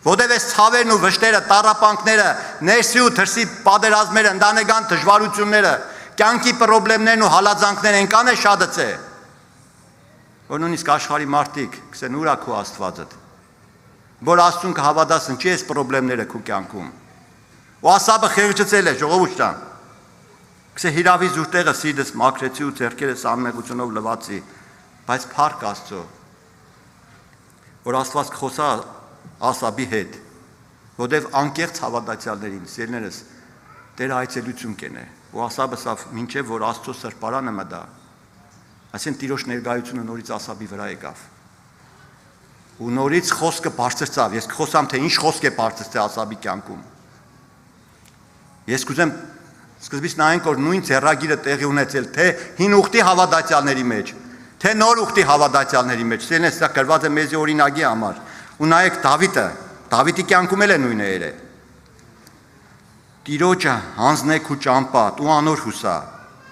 Որտև այս ցավերն ու վշտերը, տառապանքները, ներսի ու դրսի պատերազմները, ընտանեկան դժվարությունները, կյանքի խնդիրներն ու հալածանքները այնքան է շատացե, որ նույնիսկ աշխարհի մարդիկ կսեն ուր է քո Աստվածդ, որ Աստծուն կհավատաս ինչի այս խնդիրները քո կյանքում։ Ու Ասաբը խեղճացել է, ժողովուրդ ջան։ Կսե հիրավի զուրտեղը սիրտս մաքրեցի ու ձեռքերս անմեղությունով լվացի, բայց փառք Աստծո, որ Աստված կխոսա Ասաբի հետ, որտև անկեղծ հավատացյալներին, սիրելիներս, Տերը այցելություն կենե, ու Ասաբը սավ մինչև որ Աստծո սրբարանը մտա, այսինքն Տիրոջ ներկայությունը նորից Ասաբի վրա եկավ։ Ու նորից խոսքը բարձրացավ, ես կխոսամ, թե ինչ խոսք է բարձրացել Ասաբի կյանքում։ Ես կուզեմ սկզբից նայենք, որ նույն ձեռագիրը տեղի ունեցել, թե հին ուխտի հավատացյալների մեջ, թե նոր ուխտի հավատացյալների մեջ, սիրելիներս, սա գրված է մեզի օրինակի համար։ Ու նայեք Դավիթի կյանքում էլ է նույնը երը։ Տիրոջը հանձնեք ու ճամպատ ու անոր հուսա,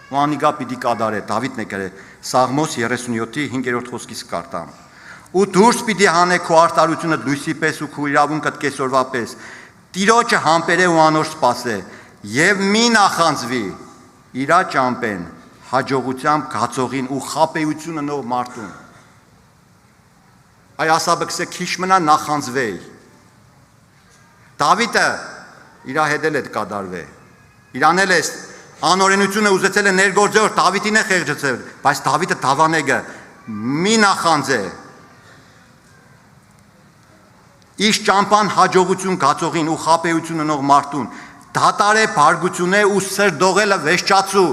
ու անիգա պիտի կադարե, Դավիթն է գրել Սաղմոս 37-ի 5-րդ խոսքից կարտամ։ Ու դուրս պիտի հանեք քո արտարությունը լույսի պես ու քո իրավունքդ կեսօրվա պես։ Տիրոջը համբերե ու անոր սպասե, եւ մի նախանձվի իրա ճամպեն, հաջողությամբ գացողին ու խապեյությունը նոր մարդուն։ Այ Ասաբը կսե քիչ մնա նախանձվեի։ Դավիթը իրա հետ էլ է կադարվե։ Իրանել է անօրենությունը ուզեցել է ներգործել, Դավիթին է խեղճացել, բայց Դավիթը դավանեգը մի նախանձե։ Իշ ճամպան հաջողություն գացողին ու խապեյությունը նոր մարդուն, դատարե բարգությունը ու սրդողելը վեշճացու։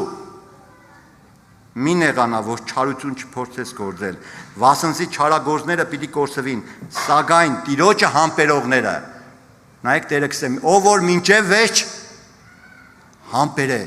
Մի նեղանա, որ չարություն չփորձես գործել, վասնզի չարագործները պիտի կորսվին, սակայն Տիրոջը համբերողները, նայեք Տերը կսեմ, ով որ մինչև վերջ համբերե։